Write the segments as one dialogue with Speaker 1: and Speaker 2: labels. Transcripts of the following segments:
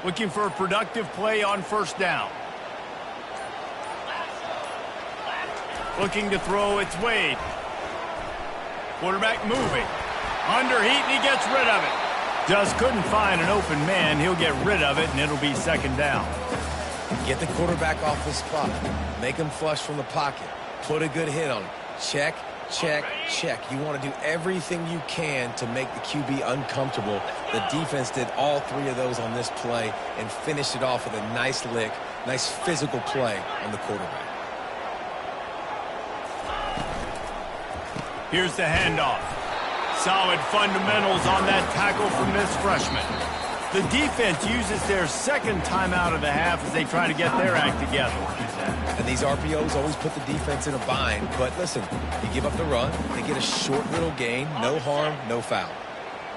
Speaker 1: Looking for a productive play on first down. Looking to throw, it's Wade. Quarterback moving. Under heat, and he gets rid of it. Just couldn't find an open man. He'll get rid of it, and it'll be second down.
Speaker 2: Get the quarterback off the spot. Make him flush from the pocket. Put a good hit on him. Check, check, check. You want to do everything you can to make the QB uncomfortable. The defense did all three of those on this play and finished it off with a nice lick, nice physical play on the quarterback.
Speaker 1: Here's the handoff. Solid fundamentals on that tackle from this freshman. The defense uses their second timeout of the half as they try to get their act together.
Speaker 2: And these RPOs always put the defense in a bind. But listen, you give up the run, they get a short little gain, no harm, no foul.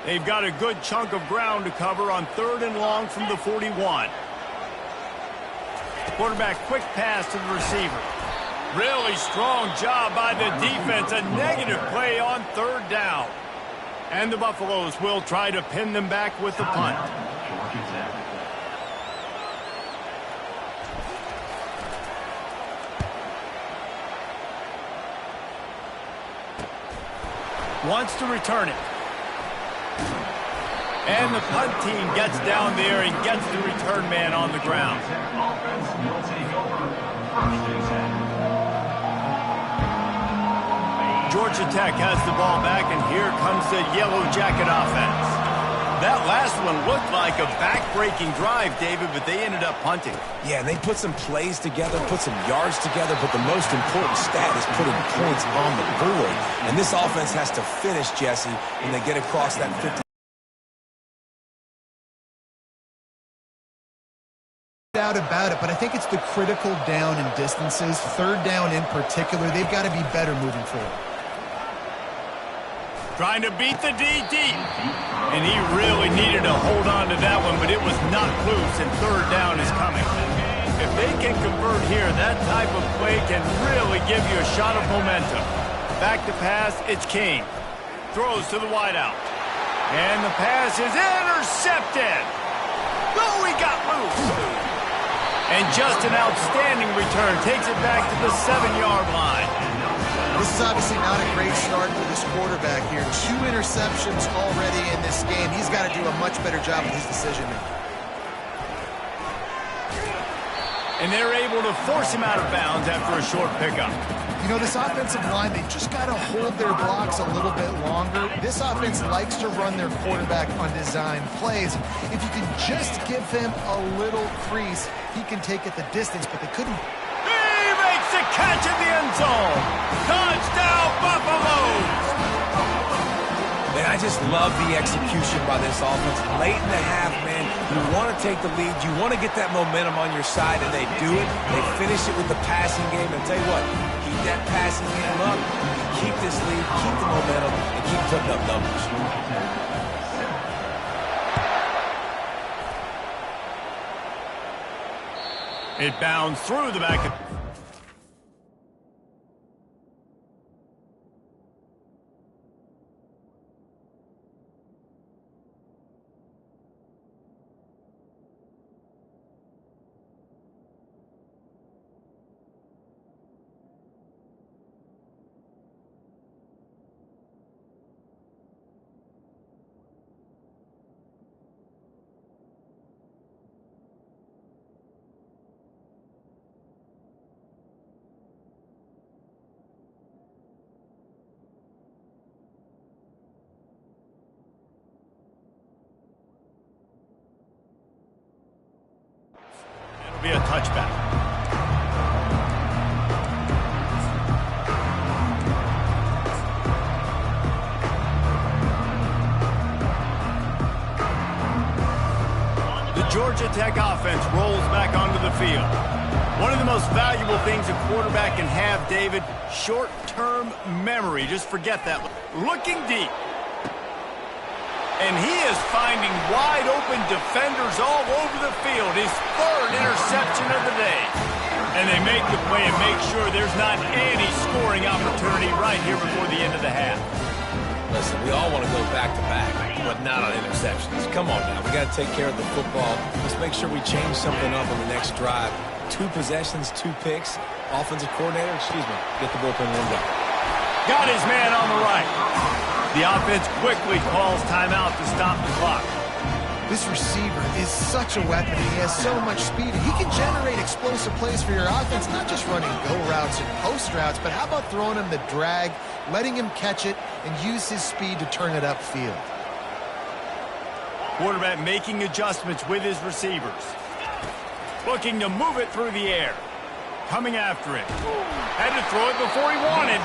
Speaker 1: They've got a good chunk of ground to cover on 3rd and long from the 41. Quarterback quick pass to the receiver. Really strong job by the defense. A negative play on 3rd down. And the Buffaloes will try to pin them back with the punt. Wants to return it. And the punt team gets down there and gets the return man on the ground. Georgia Tech has the ball back, and here comes the Yellow Jacket offense. That last one looked like a back-breaking drive, David, but they ended up punting.
Speaker 2: Yeah, and they put some plays together, put some yards together, but the most important stat is putting points on the board. And this offense has to finish, Jesse, when they get across that 50.
Speaker 3: Doubt about it, but I think it's the critical down and distances, 3rd down in particular. They've got to be better moving forward.
Speaker 1: Trying to beat the D deep. And he really needed to hold on to that one, but it was not loose, and 3rd down is coming. If they can convert here, that type of play can really give you a shot of momentum. Back to pass, it's King. Throws to the wideout. And the pass is intercepted. Oh, he got loose. And just an outstanding return. Takes it back to the 7-yard line.
Speaker 3: This is obviously not a great start for this quarterback here. 2 interceptions already in this game. He's got to do a much better job with his decision making.
Speaker 1: And they're able to force him out of bounds after a short pickup.
Speaker 3: You know, this offensive line, they just got to hold their blocks a little bit longer. This offense likes to run their quarterback on design plays. If you can just give him a little crease, he can take it the distance, but they couldn't.
Speaker 1: He makes the catch in the end zone. Touchdown, Buffaloes!
Speaker 2: Man, I just love the execution by this offense. Late in the half, man, you want to take the lead. You want to get that momentum on your side, and they do it. They finish it with the passing game. And tell you what, keep that passing game up, keep this lead, keep the momentum, and keep putting up numbers.
Speaker 1: It bounds through the back. Be a touchback. The Georgia Tech offense rolls back onto the field. One of the most valuable things a quarterback can have, David, short-term memory. Just forget that. Looking deep. And he is finding wide-open defenders all over the field. His 3rd interception of the day. And they make the play and make sure there's not any scoring opportunity right here before the end of the half.
Speaker 2: Listen, we all want to go back-to-back, but not on interceptions. Come on now. We got to take care of the football. Let's make sure we change something up on the next drive. 2 possessions, 2 picks. Offensive coordinator, get the bullpen warmed up.
Speaker 1: Got his man on the right. The offense quickly calls timeout to stop the clock.
Speaker 3: This receiver is such a weapon. He has so much speed. He can generate explosive plays for your offense, not just running go routes and post routes, but how about throwing him the drag, letting him catch it, and use his speed to turn it upfield.
Speaker 1: Quarterback making adjustments with his receivers. Looking to move it through the air. Coming after it. Had to throw it before he wanted.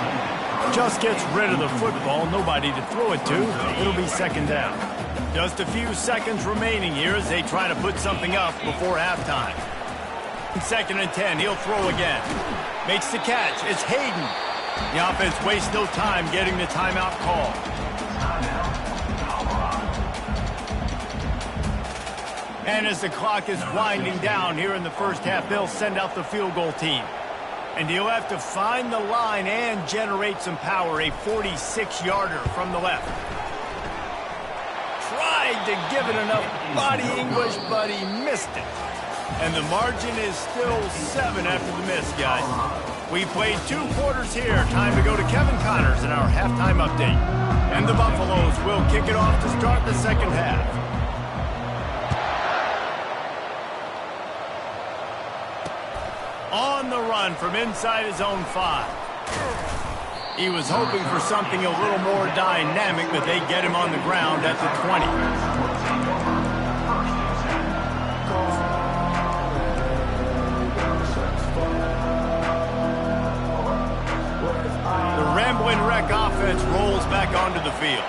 Speaker 1: Just gets rid of the football. Nobody to throw it to. It'll be second down. Just a few seconds remaining here as they try to put something up before halftime. 2nd and 10. He'll throw again. Makes the catch. It's Hayden. The offense wastes no time getting the timeout call. And as the clock is winding down here in the first half, they'll send out the field goal team. And he'll have to find the line and generate some power. A 46-yarder from the left. Tried to give it enough body English, but he missed it. And the margin is still 7 after the miss, guys. We played 2 quarters here. Time to go to Kevin Connors in our halftime update. And the Buffaloes will kick it off to start the second half. On the run from inside his own 5. He was hoping for something a little more dynamic, but they get him on the ground at the 20. The Ramblin' Wreck offense rolls back onto the field.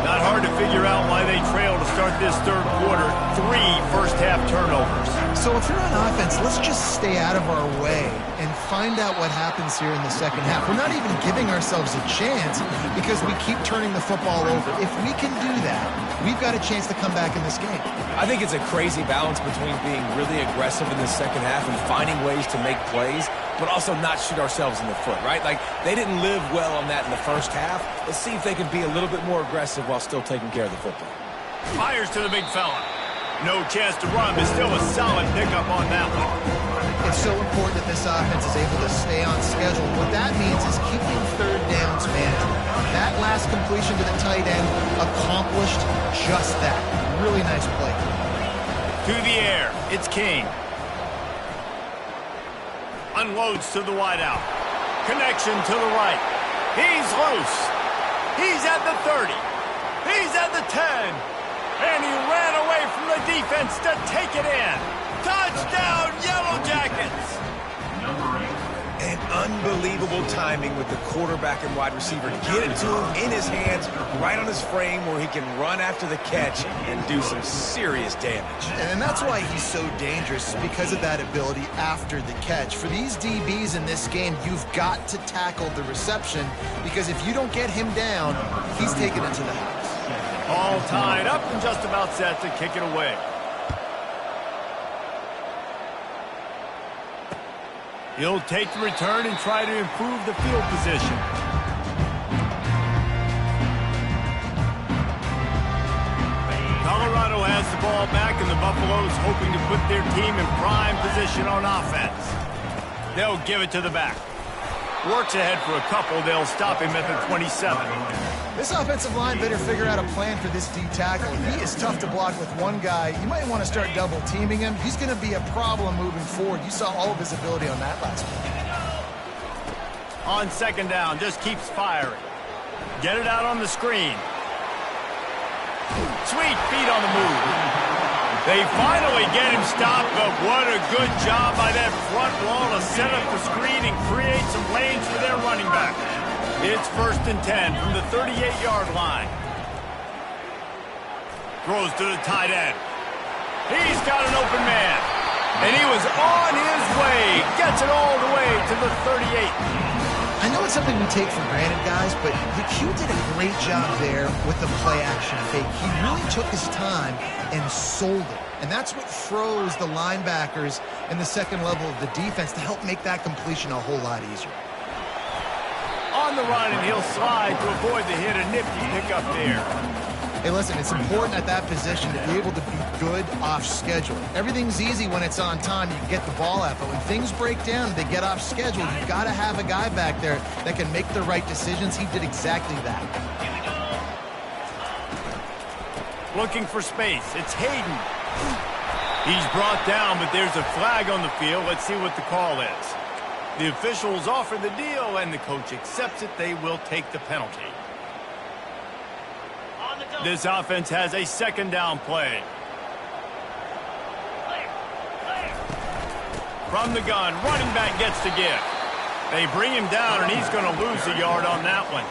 Speaker 1: Not hard to figure out why they trail to start this third quarter. 3 first-half turnovers.
Speaker 3: So if you're on offense, let's just stay out of our way and find out what happens here in the second half. We're not even giving ourselves a chance because we keep turning the football over. If we can do that, we've got a chance to come back in this game.
Speaker 2: I think it's a crazy balance between being really aggressive in the second half and finding ways to make plays, but also not shoot ourselves in the foot, right? Like, they didn't live well on that in the first half. Let's see if they can be a little bit more aggressive while still taking care of the football.
Speaker 1: Fires to the big fella. No chance to run, but still a solid pickup on that one.
Speaker 3: It's so important that this offense is able to stay on schedule. What that means is keeping third downs manageable. That last completion to the tight end accomplished just that. Really nice play.
Speaker 1: To the air, it's King. Unloads to the wideout. Connection to the right. He's loose. He's at the 30. He's at the 10. And he ran away from the defense to take it in. Touchdown, Yellow Jackets!
Speaker 2: And unbelievable timing with the quarterback and wide receiver. Get it to him in his hands, right on his frame where he can run after the catch and do some serious damage.
Speaker 3: And that's why he's so dangerous, because of that ability after the catch. For these DBs in this game, you've got to tackle the reception, because if you don't get him down, he's taking it to the house.
Speaker 1: All tied up and just about set to kick it away. He'll take the return and try to improve the field position. Colorado has the ball back, and the Buffaloes hoping to put their team in prime position on offense. They'll give it to the back. Works ahead for a couple. They'll stop him at the 27.
Speaker 3: This offensive line better figure out a plan for this D tackle. He is tough to block with one guy. You might want to start double teaming him. He's going to be a problem moving forward. You saw all of his ability on that last one.
Speaker 1: On second down, just keeps firing. Get it out on the screen. Sweet feet on the move. They finally get him stopped, but what a good job by that front wall to set up the screen and create some lanes for their running back. It's 1st and 10 from the 38-yard line. Throws to the tight end. He's got an open man. And he was on his way. Gets it all the way to the 38.
Speaker 3: I know it's something we take for granted, guys, but the Q did a great job there with the play-action fake. He really took his time and sold it. And that's what froze the linebackers in the second level of the defense to help make that completion a whole lot easier.
Speaker 1: On on the run, and he'll slide to avoid the hit. A nifty pickup there.
Speaker 3: Hey, listen, it's important at that position to be able to be good off schedule. Everything's easy when it's on time. You get the ball out. But when things break down and they get off schedule, you've got to have a guy back there that can make the right decisions. He did exactly that.
Speaker 1: Looking for space. It's Hayden. He's brought down, but there's a flag on the field. Let's see what the call is. The officials offer the deal, and the coach accepts it. They will take the penalty. This offense has a second down play. From the gun, running back gets the give. They bring him down, and he's going to lose a yard on that one.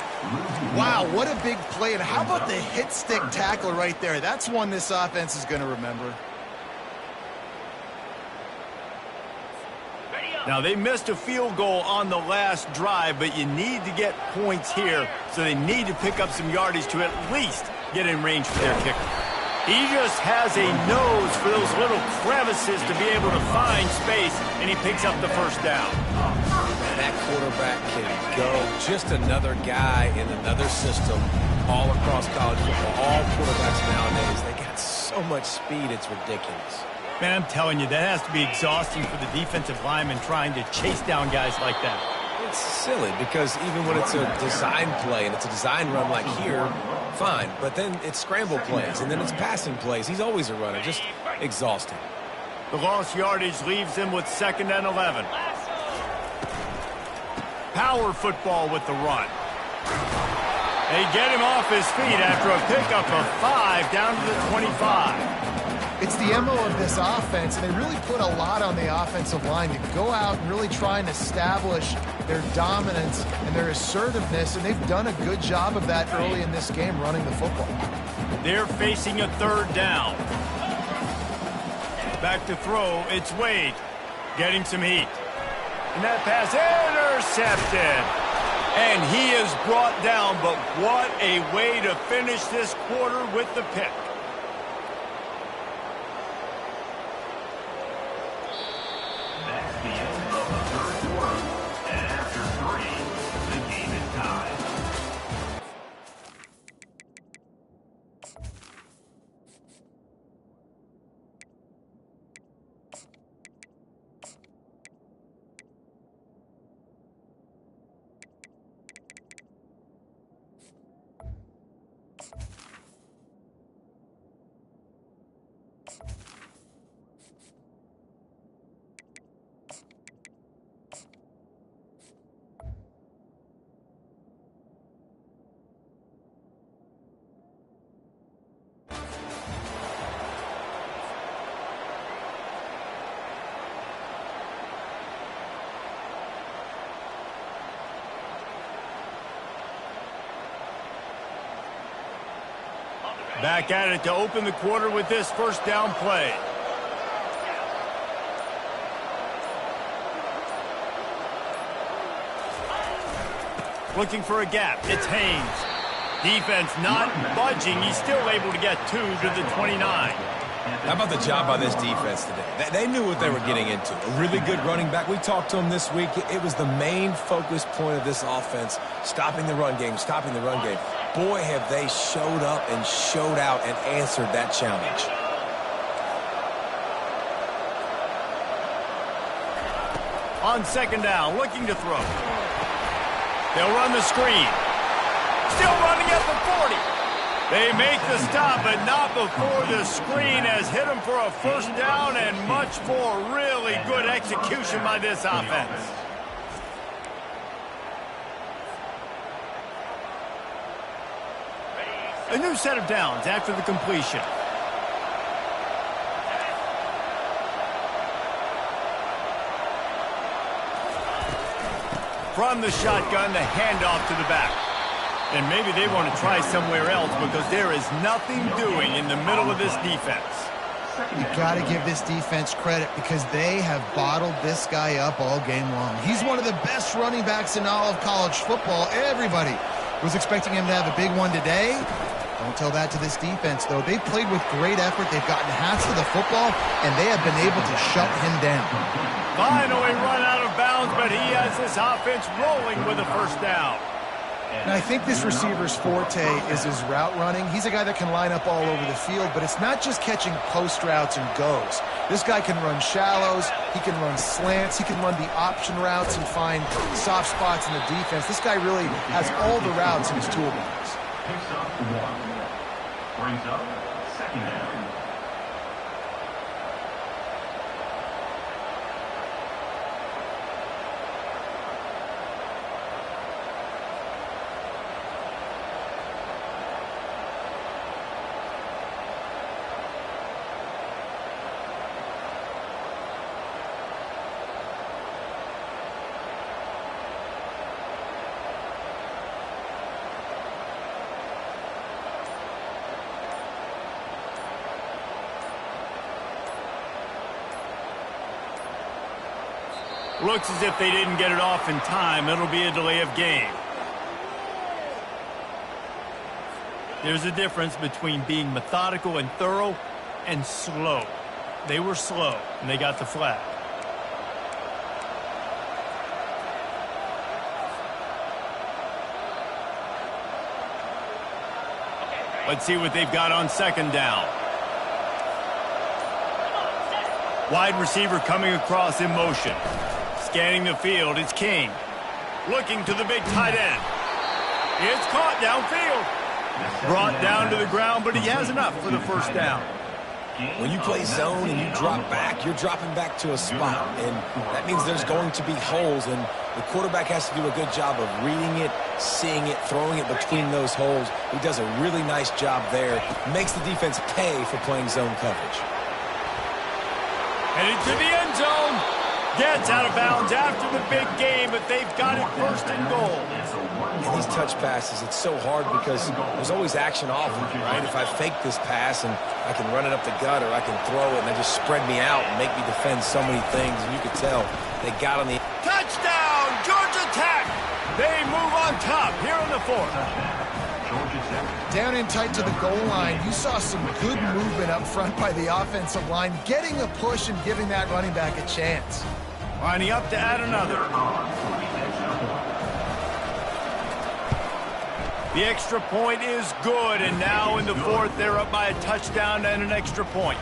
Speaker 3: Wow, what a big play. And how about the hit stick tackle right there? That's one this offense is going to remember.
Speaker 1: Now, they missed a field goal on the last drive, but you need to get points here, so they need to pick up some yardage to at least get in range for their kicker. He just has a nose for those little crevices to be able to find space, and he picks up the first down.
Speaker 2: Man, that quarterback can go. Just another guy in another system all across college football. All quarterbacks nowadays, they got so much speed, it's ridiculous.
Speaker 1: Man, I'm telling you, that has to be exhausting for the defensive lineman trying to chase down guys like that.
Speaker 2: It's silly because even when it's a design play and it's a design run like here, fine. But then it's scramble plays and then it's passing plays. He's always a runner, just exhausting.
Speaker 1: The lost yardage leaves him with 2nd and 11. Power football with the run. They get him off his feet after a pickup of 5 down to the 25.
Speaker 3: It's the MO of this offense, and they really put a lot on the offensive line to go out and really try and establish their dominance and their assertiveness, and they've done a good job of that early in this game running the football.
Speaker 1: They're facing a 3rd down. Back to throw, it's Wade getting some heat. And that pass intercepted. And he is brought down, but what a way to finish this quarter with the pick. Back at it to open the quarter with this 1st down play. Looking for a gap. It's Haynes. Defense not budging. He's still able to get 2 to the 29.
Speaker 2: How about the job by this defense today? They knew what they were getting into. A really good running back. We talked to him this week. It was the main focus point of this offense, stopping the run game, stopping the run game. Boy, have they showed up and showed out and answered that challenge.
Speaker 1: On 2nd down, looking to throw. They'll run the screen. Still running at the 40. They make the stop, but not before the screen has hit them for a 1st down and much more. Really good execution by this offense. A new set of downs after the completion. From the shotgun, the handoff to the back. And maybe they want to try somewhere else because there is nothing doing in the middle of this defense.
Speaker 3: You got to give this defense credit because they have bottled this guy up all game long. He's one of the best running backs in all of college football. Everybody was expecting him to have a big one today. Don't tell that to this defense, though. They've played with great effort. They've gotten halves of the football, and they have been able to shut him down.
Speaker 1: Finally run out of bounds, but he has this offense rolling with a 1st down.
Speaker 3: And I think this receiver's forte is his route running. He's a guy that can line up all over the field, but it's not just catching post routes and goes. This guy can run shallows, he can run slants, he can run the option routes and find soft spots in the defense. This guy really has all the routes in his toolbox.
Speaker 4: Picks up one. Brings up second down.
Speaker 1: Looks as if they didn't get it off in time. It'll be a delay of game. There's a difference between being methodical and thorough and slow. They were slow, and they got the flag. Let's see what they've got on second down. Wide receiver coming across in motion. Scanning the field, it's King. Looking to the big tight end. It's caught downfield. Brought down to the ground, but he has enough for the first down.
Speaker 2: When you play zone and you drop back, you're dropping back to a spot. And that means there's going to be holes, and the quarterback has to do a good job of reading it, seeing it, throwing it between those holes. He does a really nice job there. Makes the defense pay for playing zone coverage.
Speaker 1: Headed to the end zone. Gets out of bounds after the big game, but they've got it first and goal.
Speaker 2: And these touch passes, it's so hard because there's always action off of it, right? If I fake this pass and I can run it up the gut, or I can throw it and they just spread me out and make me defend so many things, and you could tell they got on the...
Speaker 1: Touchdown, Georgia Tech! They move on top here in the fourth.
Speaker 3: Down in tight to the goal line, you saw some good movement up front by the offensive line, getting a push and giving that running back a chance.
Speaker 1: Lining up to add another. The extra point is good, and now in the fourth, they're up by a touchdown and an extra point.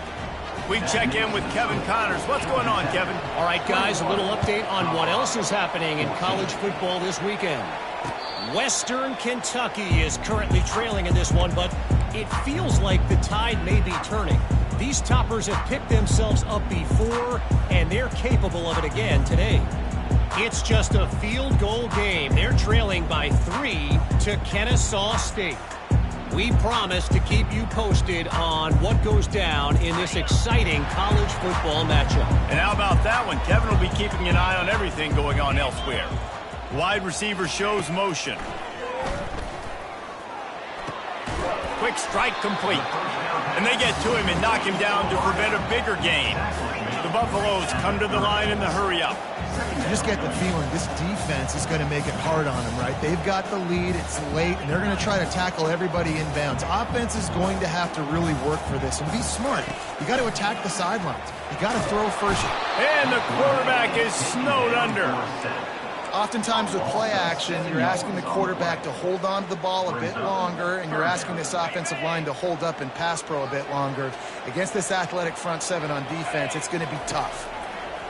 Speaker 1: We check in with Kevin Connors. What's going on, Kevin?
Speaker 5: All right, guys, a little update on what else is happening in college football this weekend. Western Kentucky is currently trailing in this one, but it feels like the tide may be turning. These toppers have picked themselves up before, and they're capable of it again today. It's just a field goal game. They're trailing by 3 to Kennesaw State. We promise to keep you posted on what goes down in this exciting college football matchup.
Speaker 1: And how about that one? Kevin will be keeping an eye on everything going on elsewhere. Wide receiver shows motion. Quick strike complete. And they get to him and knock him down to prevent a bigger gain. The Buffaloes come to the line in the hurry-up.
Speaker 3: You just get the feeling this defense is going to make it hard on them, right? They've got the lead, it's late, and they're going to try to tackle everybody inbounds. Offense is going to have to really work for this and be smart. You got to attack the sidelines. You got to throw first.
Speaker 1: And the quarterback is snowed under.
Speaker 3: Oftentimes with play action, you're asking the quarterback to hold on to the ball a bit longer, and you're asking this offensive line to hold up in pass pro a bit longer. Against this athletic front seven on defense, it's going to be tough.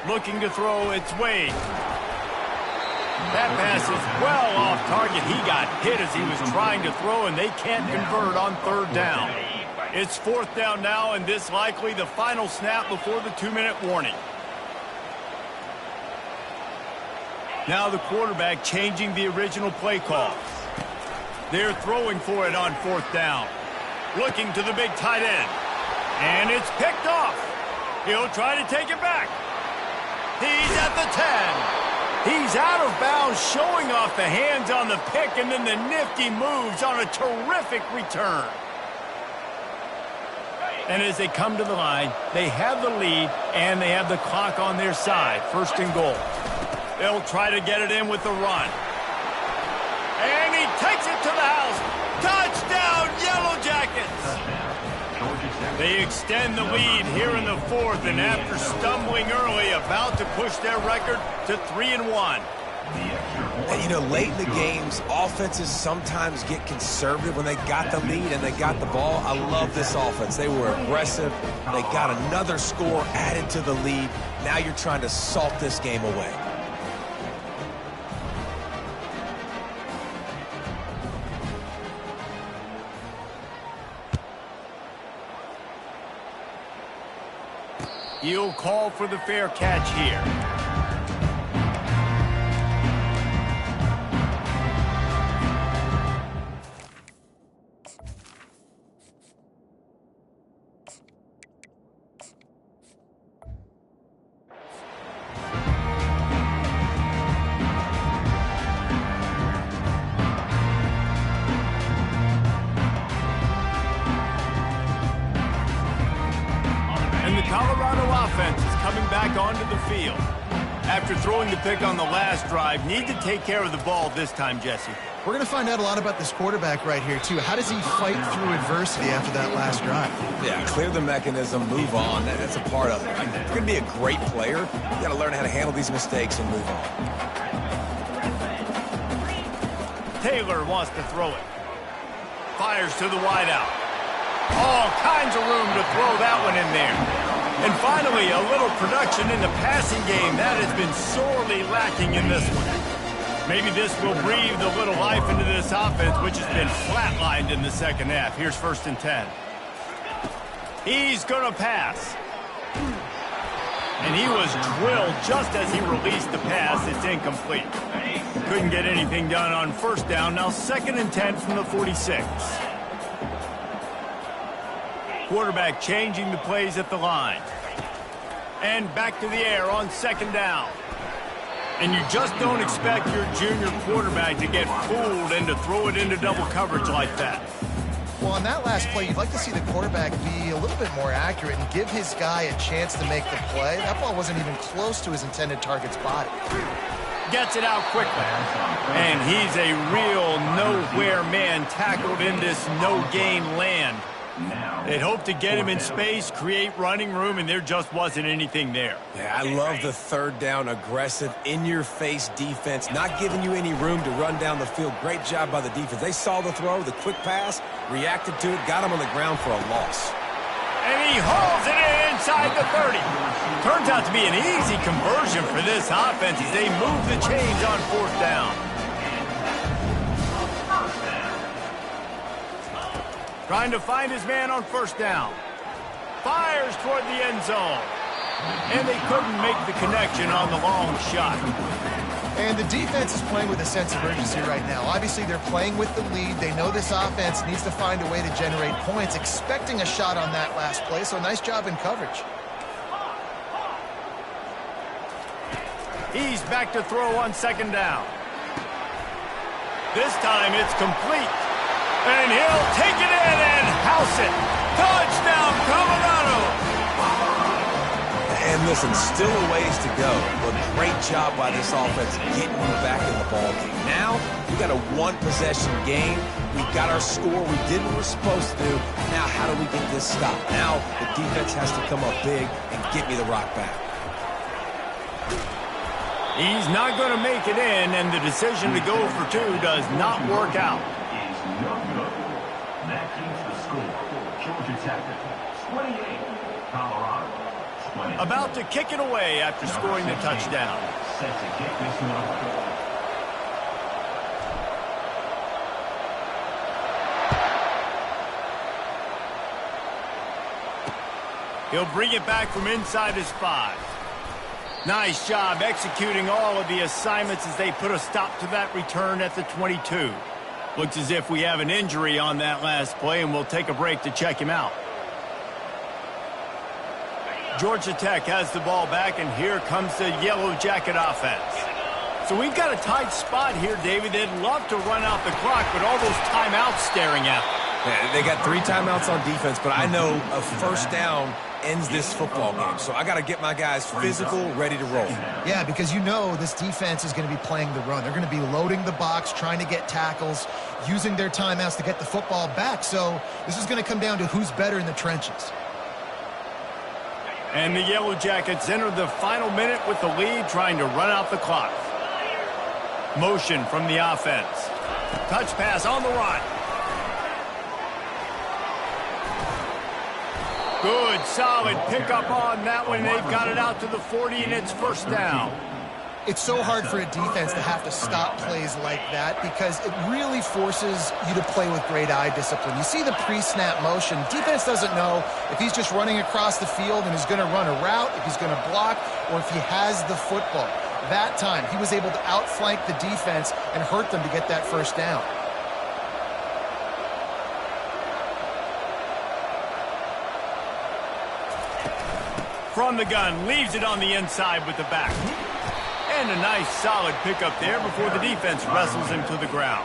Speaker 1: Looking to throw, it's Wade. That pass is well off target. He got hit as he was trying to throw, and they can't convert on third down. It's fourth down now, and this likely the final snap before the 2-minute warning. Now the quarterback changing the original play call. They're throwing for it on fourth down. Looking to the big tight end. And it's picked off. He'll try to take it back. He's at the 10. He's out of bounds, showing off the hands on the pick, and then the nifty moves on a terrific return. And as they come to the line, they have the lead, and they have the clock on their side. First and goal. They'll try to get it in with the run. And he takes it to the house. Touchdown, Yellow Jackets! They extend the lead here in the fourth, and after stumbling early, about to push their record to 3-1.
Speaker 2: And, you know, late in the games, offenses sometimes get conservative when they got the lead and they got the ball. I love this offense. They were aggressive. They got another score added to the lead. Now you're trying to salt this game away.
Speaker 1: He'll call for the fair catch here. Onto the field. After throwing the pick on the last drive, need to take care of the ball this time, Jesse.
Speaker 3: We're going to find out a lot about this quarterback right here, too. How does he fight through adversity after that last drive?
Speaker 2: Yeah, clear the mechanism, move on. That's a part of it. If you're going to be a great player, you got to learn how to handle these mistakes and move on.
Speaker 1: Taylor wants to throw it. Fires to the wideout. All kinds of room to throw that one in there. And finally, a little production in the passing game. That has been sorely lacking in this one. Maybe this will breathe a little life into this offense, which has been flatlined in the second half. Here's 1st and 10. He's going to pass. And he was drilled just as he released the pass. It's incomplete. Couldn't get anything done on 1st down. Now 2nd and 10 from the 46. Quarterback changing the plays at the line. And back to the air on 2nd down. And you just don't expect your junior quarterback to get fooled and to throw it into double coverage like that.
Speaker 3: Well, on that last play, you'd like to see the quarterback be a little bit more accurate and give his guy a chance to make the play. That ball wasn't even close to his intended target's body.
Speaker 1: Gets it out quickly. And he's a real nowhere man tackled in this no-gain land. They'd hope to get him in space, create running room, and there just wasn't anything there.
Speaker 2: Yeah, I love the 3rd down, aggressive, in-your-face defense, not giving you any room to run down the field. Great job by the defense. They saw the throw, the quick pass, reacted to it, got him on the ground for a loss.
Speaker 1: And he hauls it in inside the 30. Turns out to be an easy conversion for this offense as they move the chains on 4th down. Trying to find his man on 1st down. Fires toward the end zone. And they couldn't make the connection on the long shot.
Speaker 3: And the defense is playing with a sense of urgency right now. Obviously, they're playing with the lead. They know this offense needs to find a way to generate points, expecting a shot on that last play. So nice job in coverage.
Speaker 1: He's back to throw on 2nd down. This time it's complete. And he'll take it in and house it. Touchdown, Colorado!
Speaker 2: And listen, still a ways to go, but great job by this offense getting you back in the ballgame. Now, we got a 1-possession game. We got our score. We did what we're supposed to do. Now, how do we get this stopped? Now, the defense has to come up big and get me the rock back.
Speaker 1: He's not going to make it in, and the decision to go for 2 does not work out.
Speaker 4: No good. That keeps the score. Georgia Tech 28, Colorado 20.
Speaker 1: About to kick it away after scoring the touchdown.
Speaker 4: Set to kick this one.
Speaker 1: He'll bring it back from inside his 5. Nice job executing all of the assignments as they put a stop to that return at the 22. Looks as if we have an injury on that last play, and we'll take a break to check him out. Georgia Tech has the ball back, and here comes the Yellow Jacket offense. So we've got a tight spot here, David. They'd love to run out the clock, but all those timeouts staring at them.
Speaker 2: Yeah, they got 3 timeouts on defense, but I know a 1st down ends this football game. So I got to get my guys physical, ready to roll.
Speaker 3: Yeah, because you know this defense is going to be playing the run. They're going to be loading the box, trying to get tackles, using their timeouts to get the football back. So this is going to come down to who's better in the trenches.
Speaker 1: And the Yellow Jackets enter the final minute with the lead, trying to run out the clock. Motion from the offense. Touch pass on the run. Good, solid pickup on that one. They've got it out to the 40, and it's first down.
Speaker 3: It's so hard for a defense to have to stop plays like that because it really forces you to play with great eye discipline. You see the pre-snap motion. Defense doesn't know if he's just running across the field and is going to run a route, if he's going to block, or if he has the football. That time, he was able to outflank the defense and hurt them to get that first down.
Speaker 1: From the gun, leaves it on the inside with the back. And a nice solid pickup there before the defense wrestles him to the ground.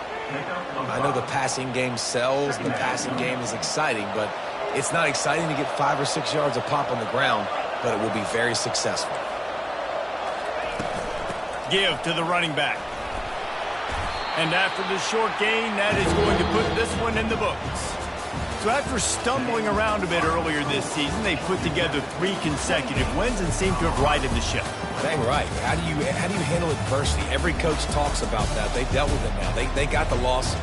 Speaker 2: I know the passing game sells, the passing game is exciting, but it's not exciting to get 5 or 6 yards of pop on the ground, but it will be very successful.
Speaker 1: Give to the running back. And after the short gain, that is going to put this one in the books. So after stumbling around a bit earlier this season, they put together 3 consecutive wins and seem to have righted the ship.
Speaker 2: Dang right. How do you handle adversity? Every coach talks about that. They dealt with it now. They got the loss.